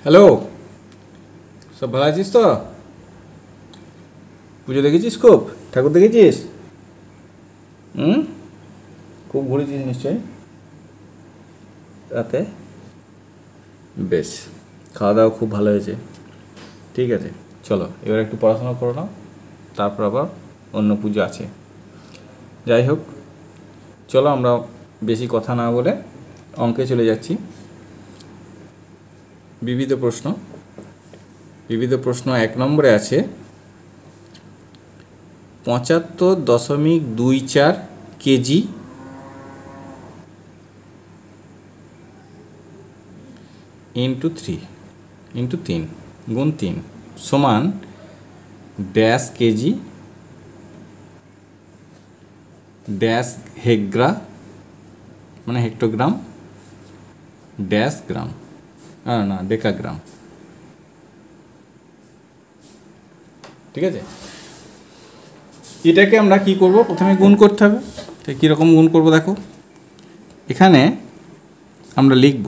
Hello, সব ভালো আছিস তো? পুজো দেখেছিস? খুব ঠাকুর দেখেছিস? হুম, খুব ঘুরেছিস নিশ্চয়ই রাতে। বেশ, খাওয়া দাওয়া খুব ভালো হয়েছে। ঠিক আছে, চলো এবার একটু পড়াশোনা করো নাও, তারপর আবার অন্য পুজো আছে। যাই হোক, চলো আমরা বেশি কথা না বলে অঙ্কে চলে যাচ্ছি। বিবিধ প্রশ্ন, বিবিধ প্রশ্ন 1 নম্বরে আছে 75.24 কেজি ইন্টু 3 গুণ 3 সমান ড্যাশ কেজি ড্যাশ হেক্ট্রা মানে হেক্টোগ্রাম ড্যাশ গ্রাম, না ডেকাগ্রাম। ঠিক আছে, এটাকে আমরা কি করব, প্রথমে গুণ করতে হবে। তো কীরকম গুণ করব দেখো, এখানে আমরা লিখব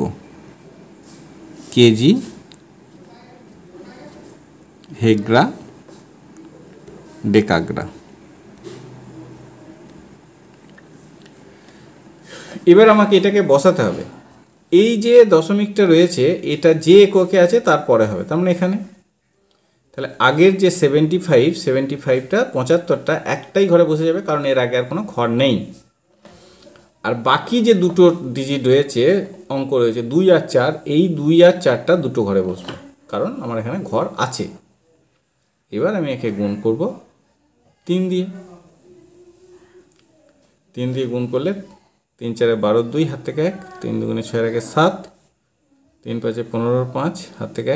কেজি হেক্ট্রা ডেকাগ্রা। এবার আমাকে এটাকে বসাতে হবে। এই যে দশমিকটা রয়েছে এটা যে এককে আছে তারপরে হবে, তার মানে এখানে তাহলে আগের যে 75টা 75টা একটাই ঘরে বসে যাবে, কারণ এর আগে আর কোনো ঘর নেই। আর বাকি যে দুটো ডিজিট রয়েছে, অঙ্ক রয়েছে 2 আর 4, এই 2 আর 4টা দুটো ঘরে বসবে, কারণ আমার এখানে ঘর আছে। এবার আমি একে গুণ করব 3 দিয়ে। 3 দিয়ে গুণ করলে 3 4 12, 2 হাত থেকে 1, 3 2 6 1 7, 3 5 15, 5 হাত থেকে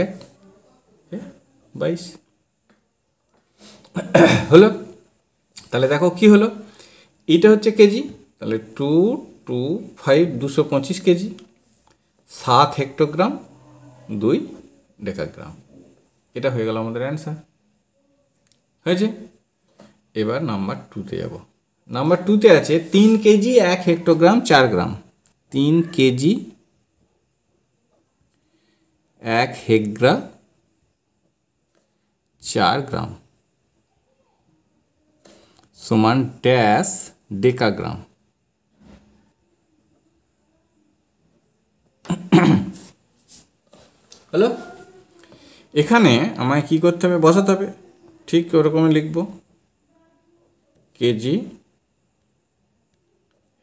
1 22 হলো। তাহলে দেখো কি হলো, এটা হচ্ছে কেজি, তাহলে 225 কেজি, 7 হেক্টোগ্রাম, 2 ডেকাগ্রাম। এটা হয়ে গেল আমাদের অ্যান্সার। হয়েছে। এবার নাম্বার 2তে যাব। নাম্বার 2তে আছে 3 কেজি 1 হেক্টোগ্রাম 4 গ্রাম। 3 কেজি 1 হেক্ট্রা 4 গ্রাম সমান ড্যাশ ডেকাগ্রাম। হলো। এখানে আমায় কি করতে হবে, বসাতে হবে। ঠিক ওরকমই লিখব, কেজি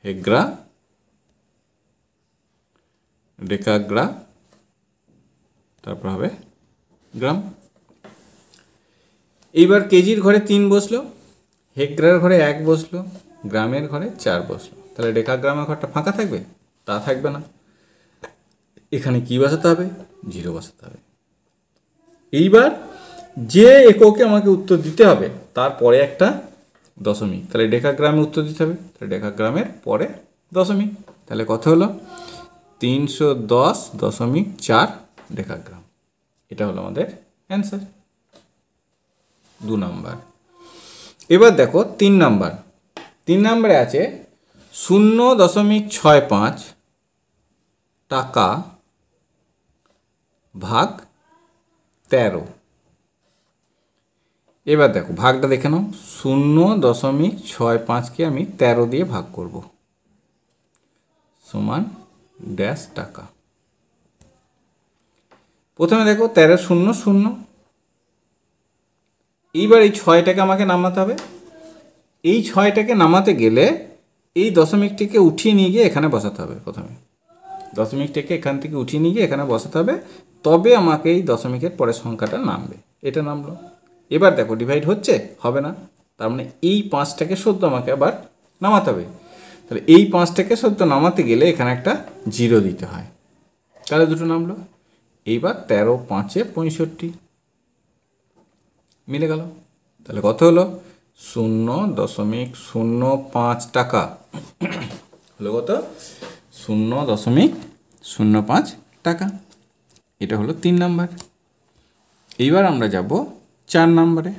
হেক্ট্রা ডেকাগ্রা, তারপর হবে গ্রাম। এইবার কেজির ঘরে 3 বসলো, হেক্ট্রার ঘরে 1 বসলো, গ্রামের ঘরে 4 বসলো। তাহলে ডেকাগ্রামের ঘরটা ফাঁকা থাকবে? তা থাকবে না। এখানে কি বসাতে হবে? 0 বসাতে হবে। এইবার যে এককে আমাকে উত্তর দিতে হবে তারপরে একটা দশমিক, তাহলে ডেকাগ্রামে উত্তর দিতে হবে, তাহলে ডেকাগ্রামের পরে দশমিক। তাহলে কত হলো? 310.4 ডেকাগ্রাম। এটা হলো আমাদের অ্যান্সার, 2 নাম্বার। এবার দেখো 3 নাম্বার। 3 নাম্বারে আছে 0.65 টাকা ভাগ 13। এবার দেখো ভাগটা দেখে নাও, 0.65কে আমি 13 দিয়ে ভাগ করব, সমান ড্যাশ টাকা। প্রথমে দেখো 13 0 0। এইবার এই 6টাকে আমাকে নামাতে হবে। এই 6টাকে নামাতে গেলে এই দশমিকটিকে উঠিয়ে নিয়ে গিয়ে এখানে বসাতে হবে। প্রথমে দশমিকটাকে এখান থেকে উঠিয়ে নিয়ে গিয়ে এখানে বসাতে হবে, তবে আমাকে এই দশমিকের পরের সংখ্যাটা নামবে। এটা নামলো। এবার দেখো ডিভাইড হচ্ছে, হবে না, তার মানে এই 5টাকে সদ্য আমাকে আবার নামাতে হবে। তাহলে এই 5টাকে সদ্য নামাতে গেলে এখানে একটা 0 দিতে হয়, তাহলে দুটো নামলো। এইবার 13 5 65 মিলে গেল। তাহলে কত হলো? 0.05 টাকা হলো। কত? 0.05 টাকা। এটা হলো 3 নাম্বার। এইবার আমরা যাব 4 নাম্বারে।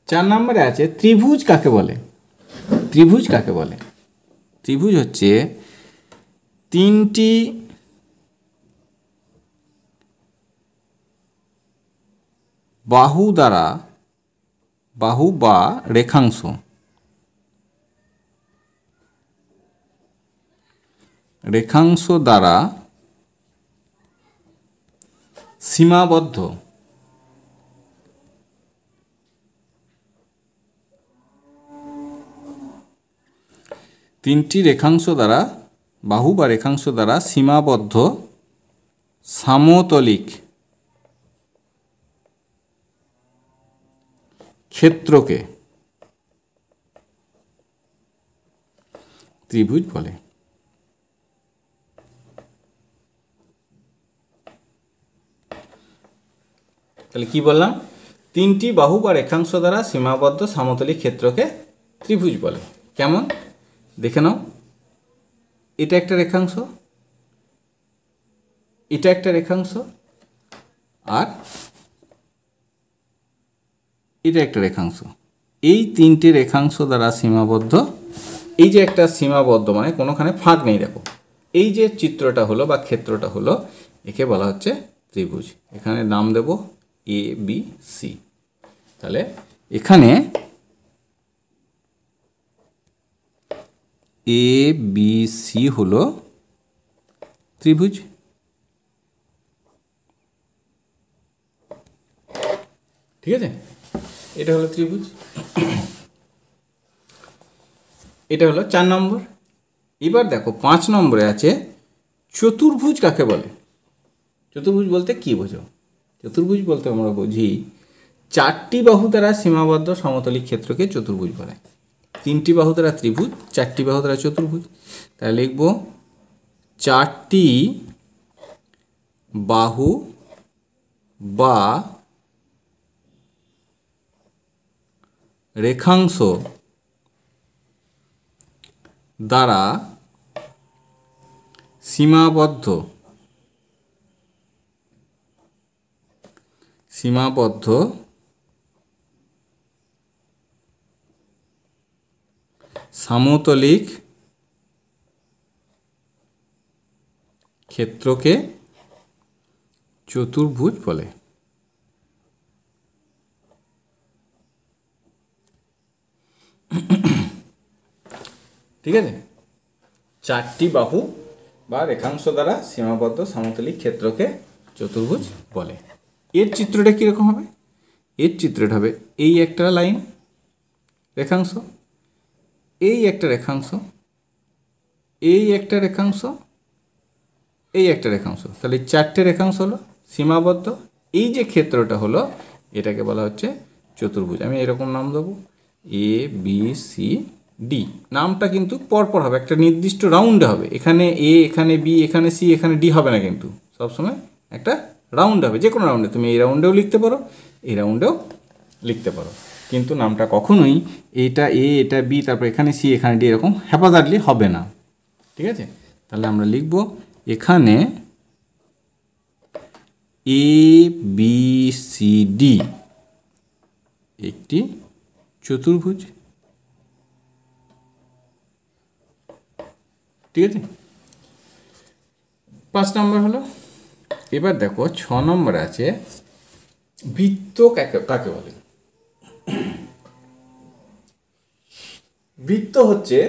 4 নাম্বারে আছে ত্রিভুজ কাকে বলে? ত্রিভুজ কাকে বলে? ত্রিভুজ হচ্ছে 3টি বাহু দ্বারা, বাহু বা রেখাংশ, রেখাংশ দ্বারা সীমাবদ্ধ, তিনটি রেখাংশ দ্বারা, বাহু বা রেখাংশ দ্বারা সীমাবদ্ধ সমতলিক ক্ষেত্রকে ত্রিভুজ বলে। তাহলে কি বললাম? তিনটি বাহু বা রেখাংশ দ্বারা সীমাবদ্ধ সমতলিক ক্ষেত্রকে ত্রিভুজ বলে। কেমন দেখে নাও, এটা একটা রেখাংশ, এটা একটা রেখাংশ, আর এটা একটা রেখাংশ। এই তিনটে রেখাংশ দ্বারা সীমাবদ্ধ, এই যে একটা সীমাবদ্ধ মানে কোনোখানে ফাঁক নেই, দেখো এই যে চিত্রটা হলো বা ক্ষেত্রটা হলো, একে বলা হচ্ছে ত্রিভুজ। এখানে নাম দেব এ বি সি। তাহলে এখানে এ বি সি হলো ত্রিভুজ। ঠিক আছে, এটা হলো ত্রিভুজ। এটা হলো 4 নম্বর। এবার দেখো 5 নম্বরে আছে চতুর্ভুজ কাকে বলে। চতুর্ভুজ বলতে কি বোঝো? চতুর্ভুজ বলতে আমরা বুঝি 4টি বাহু দ্বারা সীমাবদ্ধ সমতলিক ক্ষেত্রকে চতুর্ভুজ বলে। 3টি বাহু দ্বারা ত্রিভুজ, 4টি বাহু দ্বারা চতুর্ভুজ। তাহলে লিখব 4টি বাহু বা রেখাংশ দ্বারা সীমাবদ্ধ সমতলিক ক্ষেত্রকে চতুর্ভুজ বলে। ঠিক আছে, 4টি বাহু বা রেখাংশ দ্বারা সীমাবদ্ধ সমতলিক ক্ষেত্রকে চতুর্ভুজ বলে। এর চিত্রটা কীরকম হবে? এর চিত্রটা হবে এই একটা লাইন রেখাংশ, এই একটা রেখাংশ, এই একটা রেখাংশ, এই একটা রেখাংশ। তাহলে 4টে রেখাংশ হলো সীমাবদ্ধ। এই যে ক্ষেত্রটা হলো এটাকে বলা হচ্ছে চতুর্ভুজ। আমি এরকম নাম দেবো এ বি সি ডি। নামটা কিন্তু পরপর হবে, একটা নির্দিষ্ট রাউন্ডে হবে। এখানে এ, এখানে বি, এখানে সি, এখানে ডি হবে না, কিন্তু সবসময় একটা রাউন্ড হবে। যে কোনো রাউন্ডে তুমি এই রাউন্ডেও লিখতে পারো, এই রাউন্ডেও লিখতে পারো, কিন্তু নামটা কখনোই এটা এ, এটা বি, তারপর এখানে সি, এখানে ডি এরকম হ্যাপাজার্ডলি হবে না। ঠিক আছে, তাহলে আমরা লিখব এখানে এ বি সি ডি একটি চতুর্ভুজ। ঠিক আছে, 5 নম্বর হলো। এবার দেখো 6 নম্বরে আছে বৃত্ত কাকে বলে। বৃত্ত হচ্ছে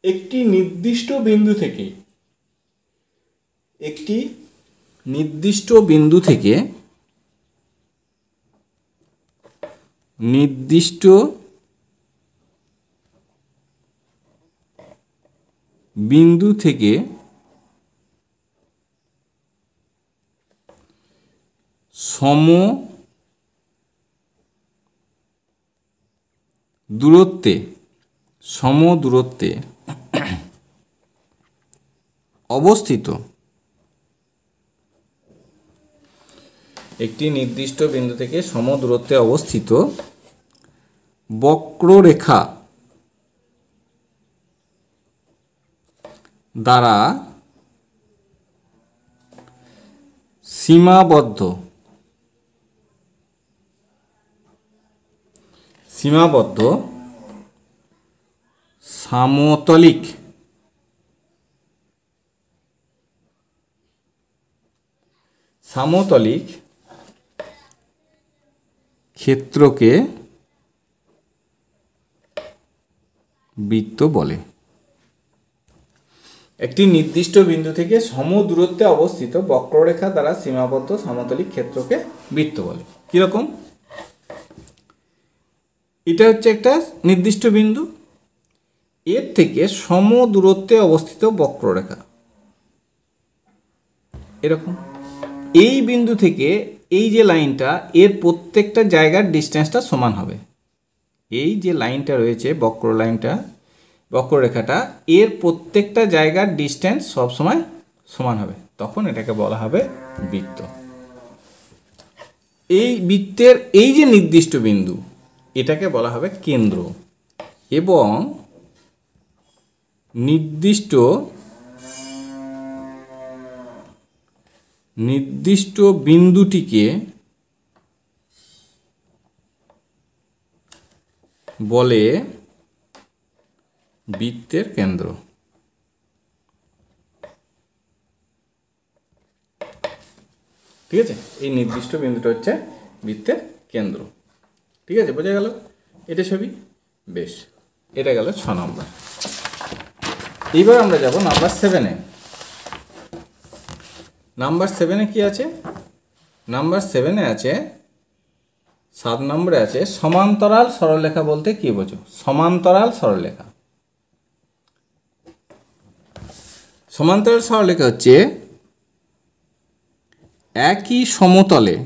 একটি নির্দিষ্ট বিন্দু থেকে নির্দিষ্ট বিন্দু থেকে সম দূরত্বে অবস্থিত একটি নির্দিষ্ট বিন্দু থেকে সম দূরত্বে অবস্থিত বক্ররেখা দ্বারা সীমাবদ্ধ সমতলিক সামতলিক ক্ষেত্রকে বৃত্ত বলে। একটি নির্দিষ্ট বিন্দু থেকে সম দূরত্বে অবস্থিত বক্ররেখা দ্বারা সীমাবদ্ধ সমতলিক ক্ষেত্রকে বৃত্ত বলে। কিরকম? এটা হচ্ছে একটা নির্দিষ্ট বিন্দু, এর থেকে সম দূরত্বে অবস্থিত বক্ররেখা এরকম। এই বিন্দু থেকে এই যে লাইনটা, এর প্রত্যেকটা জায়গার ডিস্টেন্সটা সমান হবে। এই যে লাইনটা রয়েছে, বক্র লাইনটা, বক্ররেখাটা, এর প্রত্যেকটা জায়গার ডিস্টেন্স সবসময় সমান হবে, তখন এটাকে বলা হবে বৃত্ত। এই বৃত্তের এই যে নির্দিষ্ট বিন্দু, এটাকে বলা হবে কেন্দ্র, এবং নির্দিষ্ট বিন্দুটিকে বলে বৃত্তের কেন্দ্র। ঠিক আছে, এই নির্দিষ্ট বিন্দুটা হচ্ছে বৃত্তের কেন্দ্র। ঠিক আছে, বোঝা গেল? এটা ছবি। বেশ, এটা গেল 6 নম্বর। এবার আমরা যাব নাম্বার 7-এ। নাম্বার 7-এ কি আছে? নাম্বার 7-এ আছে, 7 নম্বরে আছে সমান্তরাল সরলরেখা বলতে কি বোঝো? সমান্তরাল সরলরেখা। সমান্তরাল সরলরেখা হচ্ছে একই সমতলে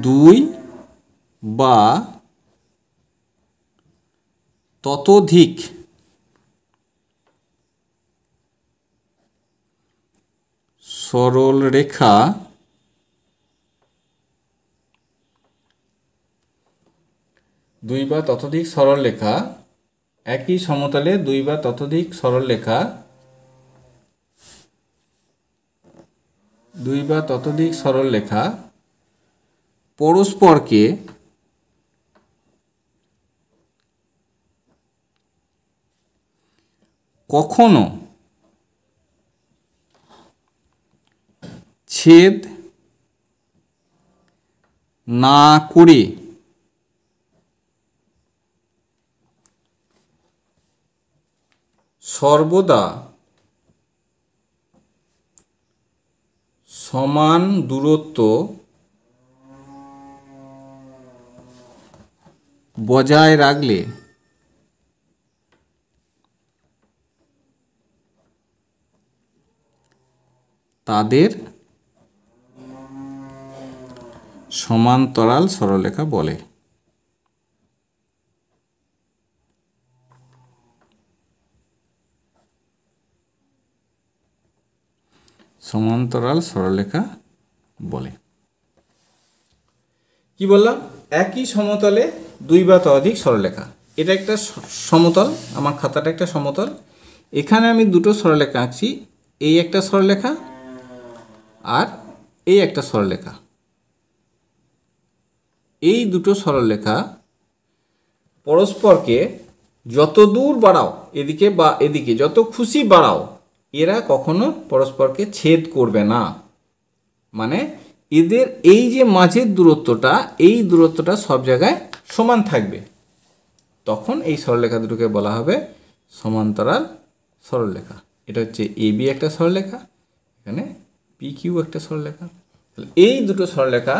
দুই বা ততোধিক সরলরেখা একই সমতলে দুই বা ততোধিক সরলরেখা পরস্পরকে কখনো ছেদ না করে সর্বদা সমান দূরত্ব বজায় রাখলে তাদের সমান্তরাল সরলরেখা বলে। সমান্তরাল সরলরেখা বলে। কি বললাম? একই সমতলে দুই বা ততোধিক সরলরেখা। এটা একটা সমতল, আমার খাতাটা একটা সমতল। এখানে আমি দুটো সরলরেখা আঁকছি, এই একটা সরলরেখা আর এই একটা সরলরেখা। এই দুটো সরলরেখা পরস্পরকে যত দূর বাড়াও, এদিকে বা এদিকে যত খুশি বাড়াও, এরা কখনো পরস্পরকে ছেদ করবে না। মানে এদের এই যে মাঝের দূরত্বটা, এই দূরত্বটা সব জায়গায় সমান থাকবে, তখন এই সরলরেখা দুটোকে বলা হবে সমান্তরাল সরলরেখা। এটা হচ্ছে এবি একটা সরলরেখা, এখানে পি কিউ একটা সরলরেখা। এই দুটো সরলরেখা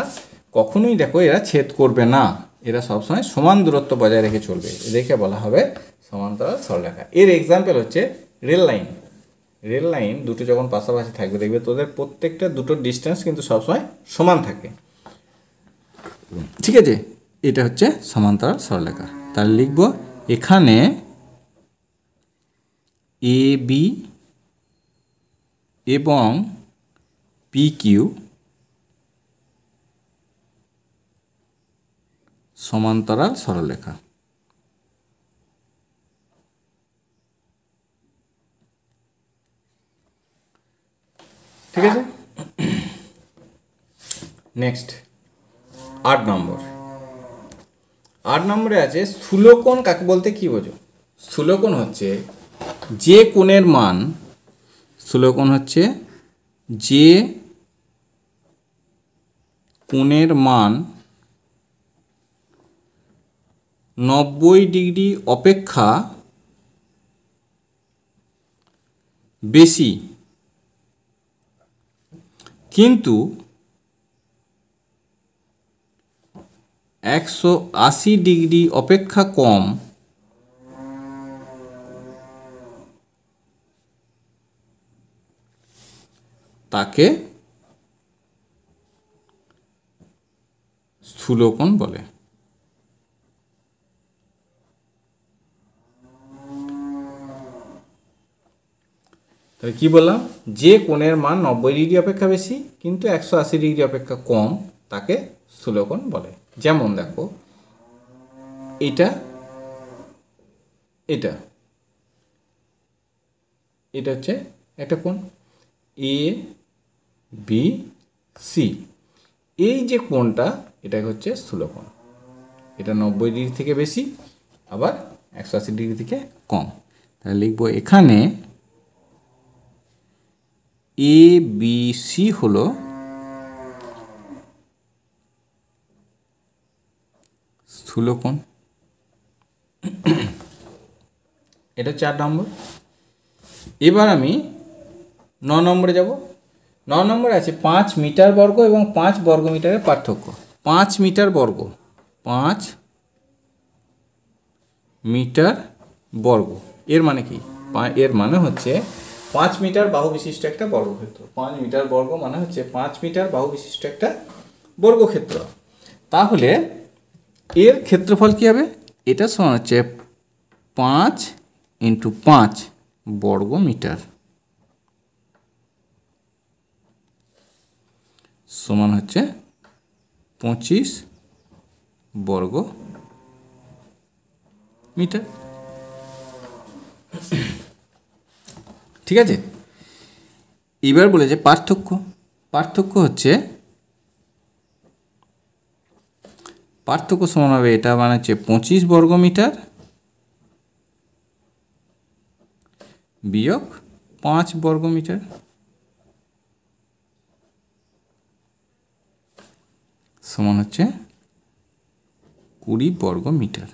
কখনোই দেখো এরা ছেদ করবে না, এরা সবসময় সমান দূরত্ব বজায় রেখে চলবে, এদেরকে বলা হবে সমান্তরাল সরলরেখা। এর এক্সাম্পল হচ্ছে রেল লাইন। রেল লাইন দুটো যখন পাশাপাশি থাকবে, দেখবে তোদের প্রত্যেকটা দুটোর ডিস্টেন্স কিন্তু সবসময় সমান থাকে। ঠিক আছে, এটা হচ্ছে সমান্তরাল সরলরেখা। তাহলে লিখব এখানে এ বি এবং পি কিউ সমান্তরাল সরলরেখা। ঠিক আছে, নেক্সট 8 নম্বর। 8 নম্বরে আছে স্থূলকোণ কাকে বলতে কি বোঝো? স্থূলকোণ হচ্ছে যে কোণের মান স্থূলকোণ হচ্ছে যে কোণের মান 90 ডিগ্রি অপেক্ষা বেশি কিন্তু 180 ডিগ্রি অপেক্ষা কম তাকে স্থূলকোণ বলে। তাহলে কি বললাম, যে কোণের মান 90 ডিগ্রি অপেক্ষা বেশি কিন্তু 180 ডিগ্রি অপেক্ষা কম তাকে স্থূলকোণ বলে। যেমন দেখো এটা এটা এটা হচ্ছে একটা কোণ এ বি সি, এই যে কোণটা এটা হচ্ছে স্থূলকোণ, এটা 90 ডিগ্রি থেকে বেশি আবার 180 ডিগ্রি থেকে কম। তাহলে লিখব এখানে এ বি সি হলো স্থূলকোণ। এটা 4 নম্বর। এবার আমি 9 নম্বরে যাব। 9 নম্বরে আছে 5 মিটার বর্গ এবং 5 বর্গ মিটারের পার্থক্য। 5 মিটার বর্গ, 5 মিটার বর্গ এর মানে কি? এর মানে হচ্ছে 5 মিটার বাহু বিশিষ্ট একটা বর্গক্ষেত্র। 5 মিটার বর্গ মানে হচ্ছে 5 মিটার বাহু বিশিষ্ট একটা বর্গক্ষেত্র। তাহলে এর ক্ষেত্রফল কি হবে? এটা সমান হচ্ছে 5 × 5 বর্গ মিটার সমান হচ্ছে 25 বর্গ মিটার। ঠিক আছে, এবার বলেছে পার্থক্য। পার্থক্য হচ্ছে পার্থক্য সমান হবে এটা মানে হচ্ছে 25 বর্গ মিটার বিয়োগ 5 বর্গ মিটার সমান হচ্ছে 20 বর্গ মিটার।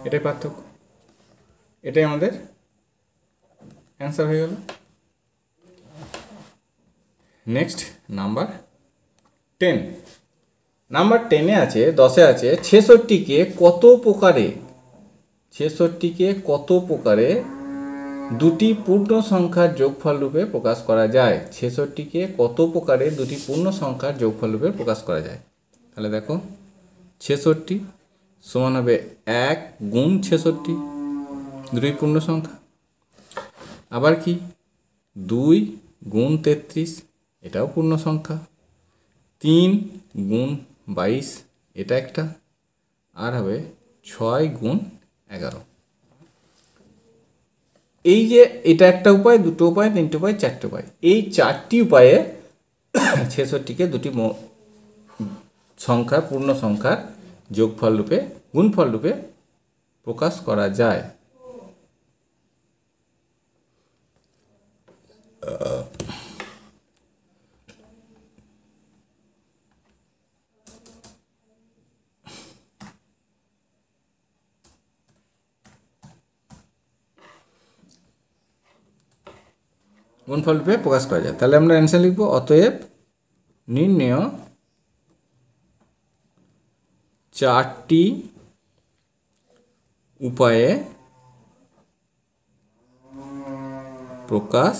এটাই পার্থক্য, এটাই আমাদের অ্যান্সার হয়ে গেল। Next number 10। নাম্বার 10-এ আছে 10-এ আছে 66কে কত প্রকারে 66কে কত প্রকারে দুটি পূর্ণ সংখ্যার যোগফল রূপে প্রকাশ করা যায়। 66কে কত প্রকারে দুটি পূর্ণ সংখ্যার যোগফল রূপে প্রকাশ করা যায়। তাহলে দেখো 66 সমান হবে 1 গুণ 66, দুটি পূর্ণ সংখ্যা। আবার কি 2 গুণ 33, এটাও পূর্ণ সংখ্যা। 3 গুণ 22, এটা একটা। আর হবে 6 গুণ 11। এই যে এটা একটা উপায়, দুটো উপায়, তিনটে উপায়, চারটে উপায়। এই 4টি উপায়ে 66কে দুটি সংখ্যা পূর্ণ সংখ্যার যোগফল রূপে গুণফল রূপে প্রকাশ করা যায়। গুণফল রূপে প্রকাশ করা যায়। তাহলে আমরা অ্যান্সার লিখব অতএব নির্ণেয় 4টি উপায়ে প্রকাশ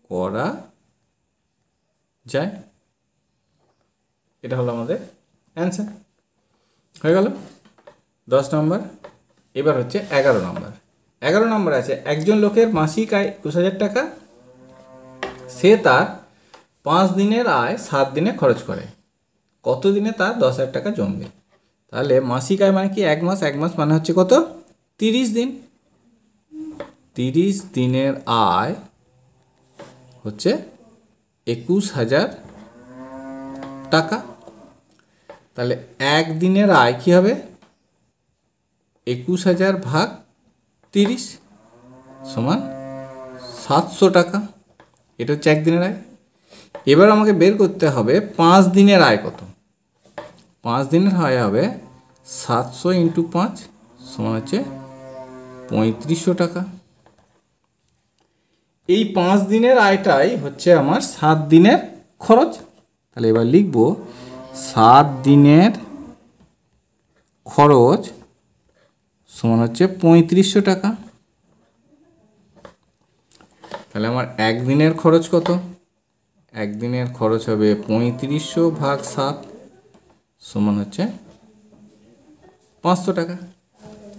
করা যায়। এটা হলো আমাদের অ্যান্সার। হয়ে গেল 10 নম্বর। এবার হচ্ছে 11 নম্বর। 11 নম্বর আছে একজন লোকের মাসিক আয় 21,000 টাকা, সে তার 5 দিনের আয় 7 দিনে খরচ করে, কত দিনে তার 10,000 টাকা জমবে? তাহলে মাসিক আয় মানে কি? 1 মাস, 1 মাস মানে হচ্ছে কত? 30 দিন। 30 দিনের আয় হচ্ছে 21,000 টাকা। তাহলে 1 দিনের আয় কি হবে? 21,000 ভাগ 30 সমান 700 টাকা। এটা হচ্ছে একদিনের আয়। এবার আমাকে বের করতে হবে 5 দিনের আয় কত। 5 দিনের আয় হবে 700 × 5 সমান হচ্ছে 3500 টাকা। এই 5 দিনের আয়টাই হচ্ছে আমার 7 দিনের খরচ। তাহলে এবার লিখব 7 দিনের খরচ সমান হচ্ছে 3500 টাকা। তাহলে আমার একদিনের খরচ কত? একদিনের খরচ হবে 3500 ভাগ 7 সমান হচ্ছে 500 টাকা।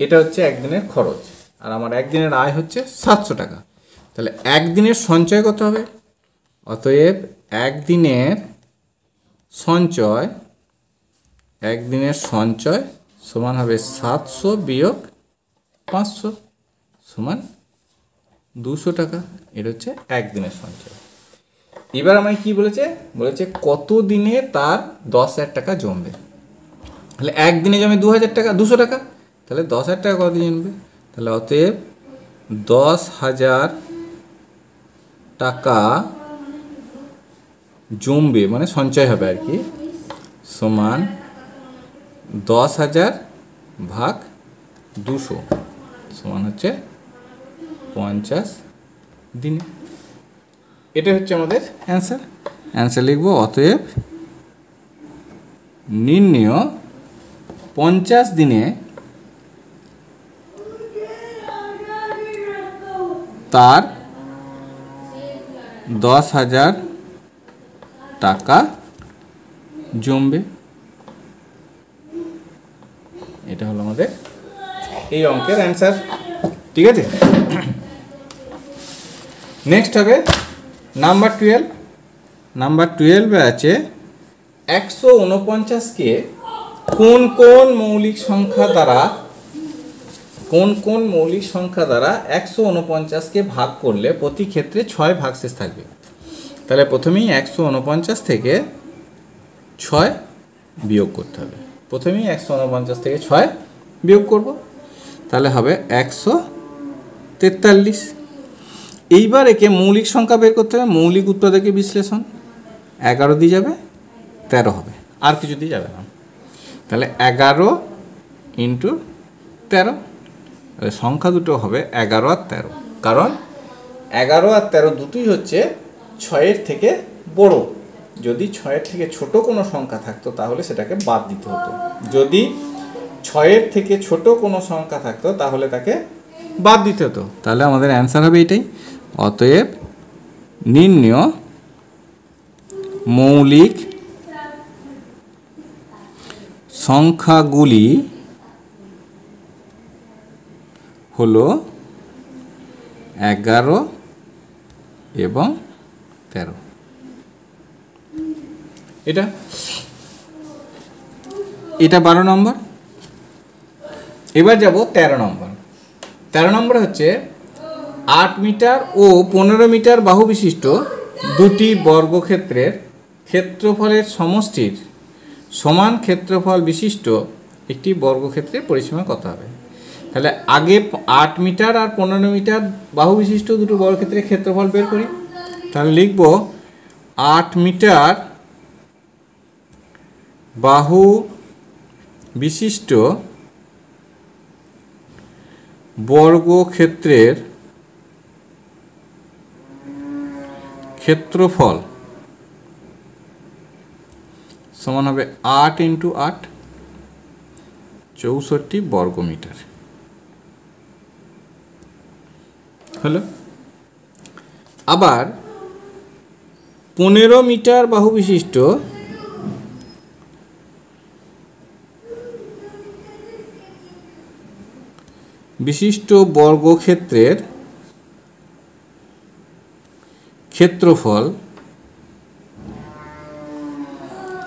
এটা হচ্ছে একদিনের খরচ, আর আমার একদিনের আয় হচ্ছে 700 টাকা। তাহলে একদিনের সঞ্চয় কত হবে? অতএব একদিনের সঞ্চয় সমান হবে 700 বিয়োগ 500 সমান 200 টাকা। এটা হচ্ছে একদিনের সঞ্চয়। এবার আমায় কি বলেছে? বলেছে কত দিনে তার 10,000 টাকা জমবে। তাহলে একদিনে জমে 2,000 টাকা, 200 টাকা। তাহলে 10,000 টাকা কত দিন জমবে? তাহলে অতএব 10,000 টাকা জমবে, মানে সঞ্চয় হবে আর কি, সমান 10,000 ভাগ 200 সমান হচ্ছে 50 দিনে। এটা হচ্ছে আমাদের অ্যান্সার লিখব। অতএব নির্ণেয় 50 দিনে তার 10,000 টাকা জমবে। এটা হলো আমাদের এই অঙ্কের অ্যান্সার। ঠিক আছে, নেক্সট হবে নাম্বার 12। নাম্বার 12 আছে 149কে কোন কোন মৌলিক সংখ্যা দ্বারা 149কে ভাগ করলে প্রতি ক্ষেত্রে 6 ভাগশেষ থাকবে। তাহলে প্রথমেই 149 থেকে 6 বিয়োগ করতে হবে। প্রথমেই 149 থেকে 6 বিয়োগ করব, তাহলে হবে 143। এইবার একে মৌলিক সংখ্যা বের করতে হবে। মৌলিক উৎপাদকের বিশ্লেষণ 11 দিয়ে যাবে, 13 হবে, আর কিছু দিয়ে যাবে না। তাহলে 11 × 13, তাহলে সংখ্যা দুটো হবে 11 আর 13। কারণ 11 আর 13 দুটোই হচ্ছে 6-এর থেকে বড়। যদি 6-এর থেকে ছোট কোনো সংখ্যা থাকতো তাহলে সেটাকে বাদ দিতে হতো। যদি 6-এর থেকে ছোট কোনো সংখ্যা থাকতো তাহলে তাকে বাদ দিতে হতো। তাহলে আমাদের অ্যান্সার হবে এটাই। অতএব নির্ণেয় মৌলিক সংখ্যাগুলি হলো 11 এবং 13। এটা 12 নম্বর। এবার যাব 13 নম্বর। 13 নম্বর হচ্ছে 8 মিটার ও 15 মিটার বাহু বিশিষ্ট দুটি বর্গক্ষেত্রের ক্ষেত্রফলের সমষ্টির সমান ক্ষেত্রফল বিশিষ্ট একটি বর্গক্ষেত্রের পরিসীমা কত হবে? তাহলে আগে 8 মিটার আর 15 মিটার বাহু বিশিষ্ট দুটো বর্গক্ষেত্রের ক্ষেত্রফল বের করি। তাহলে লিখব 8 মিটার বাহু বিশিষ্ট বর্গক্ষেত্রের ক্ষেত্রফল সমান হবে 8 × 8 64 বর্গমিটার। হলো। আবার 15 মিটার বাহু বিশিষ্ট বর্গক্ষেত্রের ক্ষেত্রফল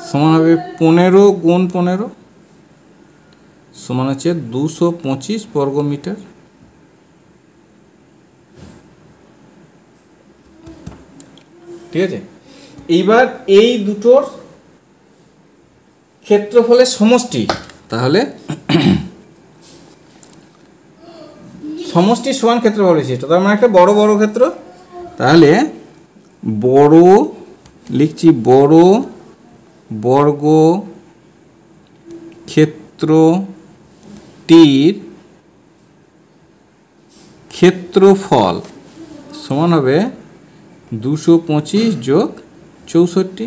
সমান হবে 15 × 15 সমান হচ্ছে 225 বর্গমিটার। ঠিক আছে, এইবার এই দুটোর ক্ষেত্রফলের সমষ্টি, তাহলে সমষ্টির সমান ক্ষেত্রফল বিশিষ্ট, তার মানে একটা বড় বর্গক্ষেত্র। তাহলে বড় লিখছি, বড় বর্গক্ষেত্রটির ক্ষেত্রফল সমান হবে 225 যোগ 64,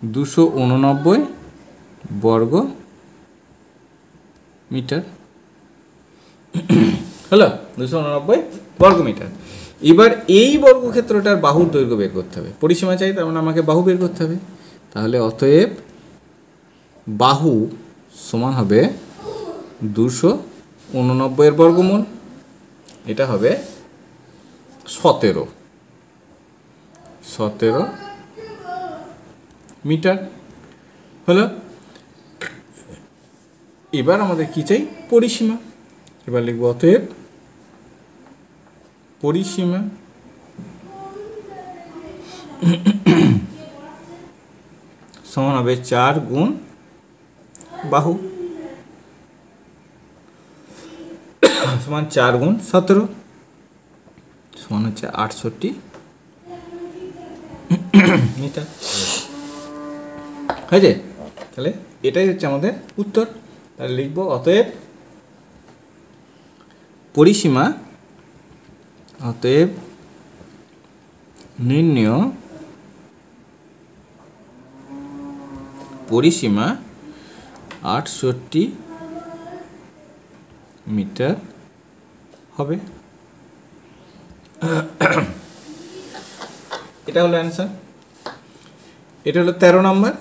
289 বর্গ মিটার হলো, 289 বর্গ মিটার। এবার এই বর্গক্ষেত্রটার বাহুর দৈর্ঘ্য বের করতে হবে, পরিসীমা চাই, তার মানে আমাকে বাহু বের করতে হবে। তাহলে অতএব বাহু সমান হবে 289 এর বর্গমূল, এটা হবে 17 মিটার হলো। এবার আমাদের কি চাই? পরিসীমা। এবার লিখব অতএব পরিসীমা সমান হবে 4 গুণ বাহু সমান 4 গুণ 17 সমান হচ্ছে 68 মিটার হয়েছে। তাহলে এটাই হচ্ছে আমাদের উত্তর। তাহলে লিখব অতএব পরিসীমা, অতএব নির্ণেয় পরিসীমা 68 মিটার হবে। এটা হলো অ্যান্সার, এটা হলো 13 নম্বর।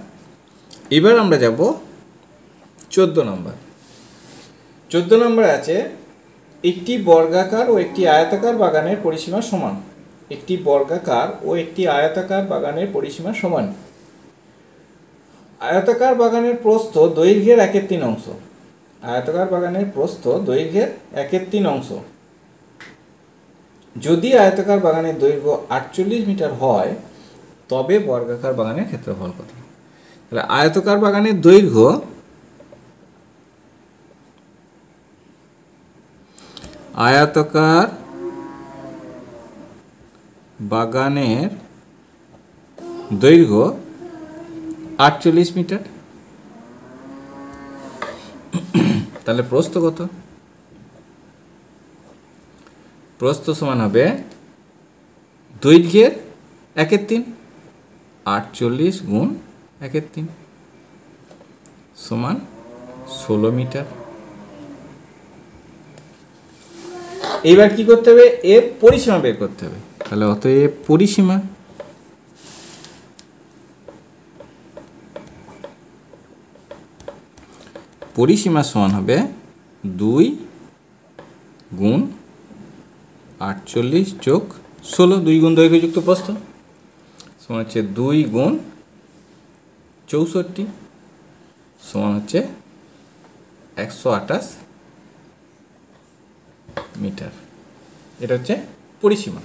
এবার আমরা যাব 14 নম্বর। 14 নম্বরে আছে একটি বর্গাকার ও একটি আয়তাকার বাগানের পরিসীমা সমান। একটি বর্গাকার ও একটি আয়তাকার বাগানের পরিসীমা সমান। আয়তাকার বাগানের প্রস্থ দৈর্ঘ্যের 1/3 অংশ। আয়তাকার বাগানের প্রস্থ দৈর্ঘ্যের 1/3 অংশ। যদি আয়তাকার বাগানের দৈর্ঘ্য 48 মিটার হয় তবে বর্গাকার বাগানের ক্ষেত্রফল কত? তাহলে আয়তাকার বাগানের দৈর্ঘ্য আয়তাকার বাগানের দৈর্ঘ্য 48 মিটার। তাহলে প্রস্থ কত? প্রস্থ সমান হবে দৈর্ঘ্যের 1/3, 48 গুণ 1/3 সমান 16 মিটার। এইবার কি করতে হবে? এর পরিসীমা বের করতে হবে। তাহলে অতএব পরিসীমা সমান হবে 2 গুণ 48 যোগ 16, 2 গুণ দৈর্ঘ্যযুক্ত প্রস্থ সমান হচ্ছে 2 গুণ 64 সমান হচ্ছে 128 মিটার। এটা হচ্ছে পরিসীমা।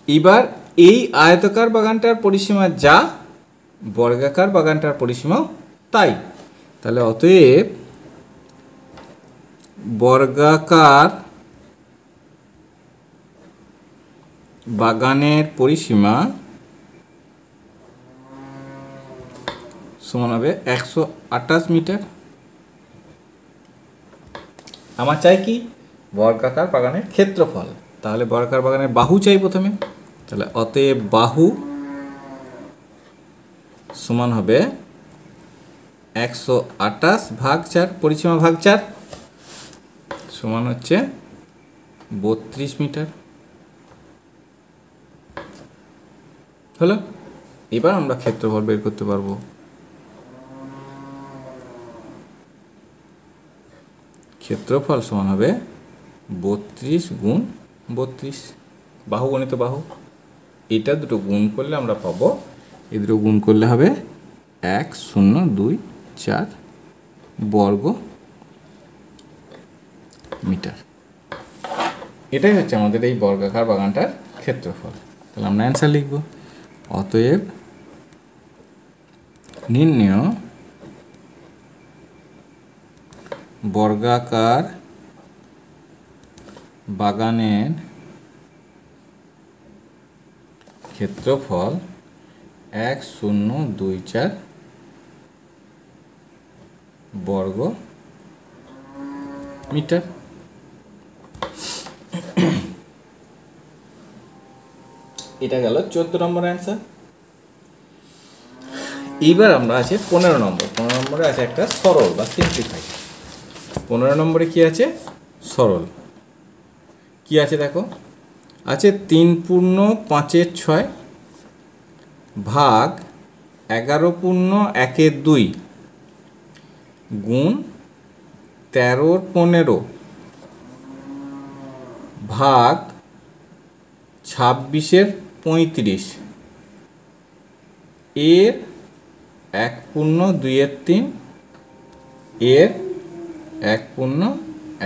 এবার এই আয়তাকার বাগানটার পরিসীমা যা, বর্গাকার বাগানটার পরিসীমাও তাই। তাহলে অতএব বর্গাকার বাগানের পরিসীমা সমান হবে 128 মিটার। আমার চাই কি? বর্গাকার বাগানের ক্ষেত্রফল। তাহলে বর্গাকার বাগানের বাহু চাই প্রথমে। তাহলে অতএব বাহু সমান হবে 128 ভাগ 4, পরিসীমা ভাগ 4 সমান হচ্ছে 32 মিটার হলো। এবার আমরা ক্ষেত্রফল বের করতে পারবো। ক্ষেত্রফল সমান হবে 32 গুণ 32, বাহু গণিত বাহু। এটা দুটো গুণ করলে আমরা পাবো, এই দুটো গুণ করলে হবে 1024 বর্গ মিটার। এটাই হচ্ছে আমাদের এই বর্গাকার বাগানটার ক্ষেত্রফল। তাহলে আমরা অ্যান্সার লিখব অতএব নির্ণেয় বর্গাকার বাগানের ক্ষেত্রফল 1024 বর্গ মিটার। এটা গেল 14 নম্বর অ্যান্সার। এইবার আমরা আছে 15 নম্বর। 15 নম্বরে আছে একটা সরল বা সিম্পলিফাই। 15 নম্বরে কি আছে? সরল। কি আছে দেখো, আছে 3 পূর্ণ 5-এর 6 ভাগ 11 পূর্ণ 1-এর 2 গুণ 13-র 15 ভাগ 26-এর 35 এর 1 পূর্ণ 2-এর 3 এর 1 পূর্ণ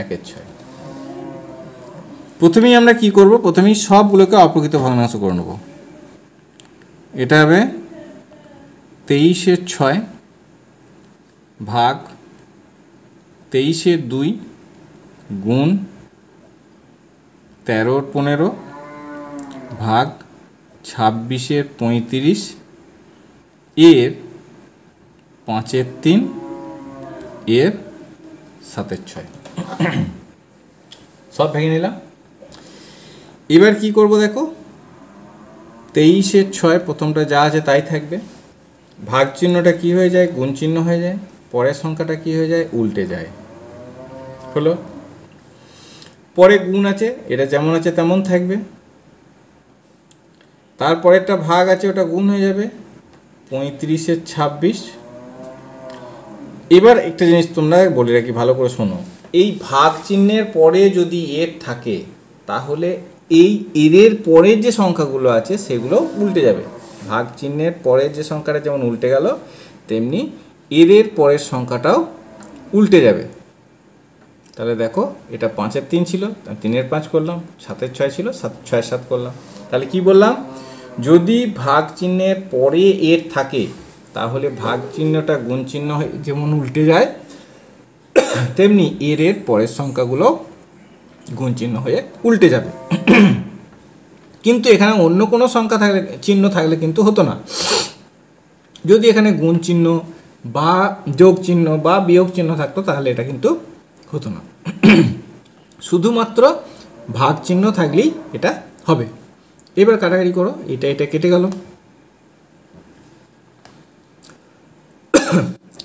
1-এর 6। প্রথমেই আমরা কি করব? প্রথমেই সবগুলোকে অপ্রকৃত ভগ্নাংশ করে নেব। এটা হবে 23-এর 6 ভাগ 23-এর 2 গুণ 13-র 15 ভাগ 26-এর 35 এর 5-এর 3 এর 7-এর 6 সব ভেঙে নিলাম। এবার কি করব দেখো, 23-এর 6 প্রথমটা যা আছে তাই থাকবে, ভাগ চিহ্নটা কি হয়ে যায়? গুণ চিহ্ন হয়ে যায়, পরের সংখ্যাটা কি হয়ে যায়? উল্টে যায়। হলো, পরে গুণ আছে, এটা যেমন আছে তেমন থাকবে, তারপরেরটা ভাগ আছে ওটা গুণ হয়ে যাবে 35-এর 26। এবার একটা জিনিস তোমরা বলে রাখি, ভালো করে শোনো, এই ভাগ চিহ্নের পরে যদি এর থাকে তাহলে এই এর পরের যে সংখ্যাগুলো আছে সেগুলো উল্টে যাবে। ভাগ চিহ্নের পরের যে সংখ্যাটা যেমন উল্টে গেল, তেমনি এর পরের সংখ্যাটাও উল্টে যাবে। তাহলে দেখো, এটা 5-এর 3 ছিল, 3-এর 5 করলাম, 7-এর 6 ছিল, 6-এর 7 করলাম। তাহলে কি বললাম? যদি ভাগ চিহ্নের পরে এর থাকে তাহলে ভাগ চিহ্নটা গুণ চিহ্ন হয়ে যেমন উল্টে যায়, তেমনি এর পরের সংখ্যাগুলো গুণ চিহ্ন হয়ে উল্টে যাবে। কিন্তু এখানে অন্য কোনো সংখ্যা থাকলে, চিহ্ন থাকলে কিন্তু হতো না। যদি এখানে গুণ চিহ্ন বা যোগ চিহ্ন বা বিয়োগ চিহ্ন থাকতো তাহলে এটা কিন্তু হতো না। শুধুমাত্র ভাগ চিহ্ন থাকলেই এটা হবে। এবার কাটাকাটি করো, এটা কেটে গেল,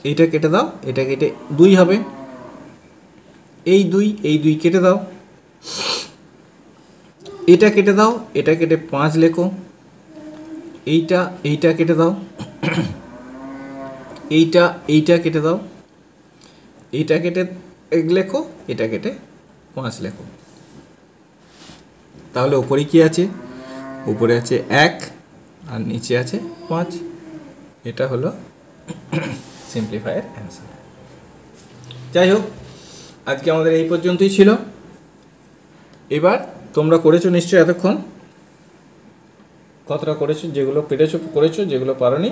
এইটা কেটে দাও, এটা কেটে 2 হবে, এই 2 কেটে দাও, এটা কেটে দাও, এটা কেটে 5 লেখো, এইটা কেটে দাও, এইটা কেটে দাও, এইটা কেটে 1 লেখো, এটা কেটে 5 লেখো। তাহলে উপরে কি আছে? উপরে আছে 1 আর নিচে আছে 5। এটা হলো সিম্পলিফায়ার অ্যান্সার। যাই হোক, আজকে আমাদের এই পর্যন্তই ছিল। এবার তোমরা করেছো নিশ্চয়ই এতক্ষণ, কতটা করেছো, যেগুলো পেরেছো করেছো, যেগুলো পারোনি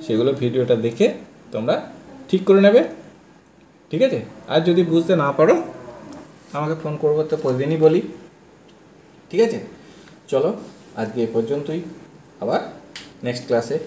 সেগুলো ভিডিওটা দেখে তোমরা ঠিক করে নেবে, ঠিক আছে? আর যদি বুঝতে না পারো আমাকে ফোন করবো, তো প্রতিদিনই বলি, ঠিক আছে? চলো আজকে এই পর্যন্তই, আবার নেক্সট ক্লাসে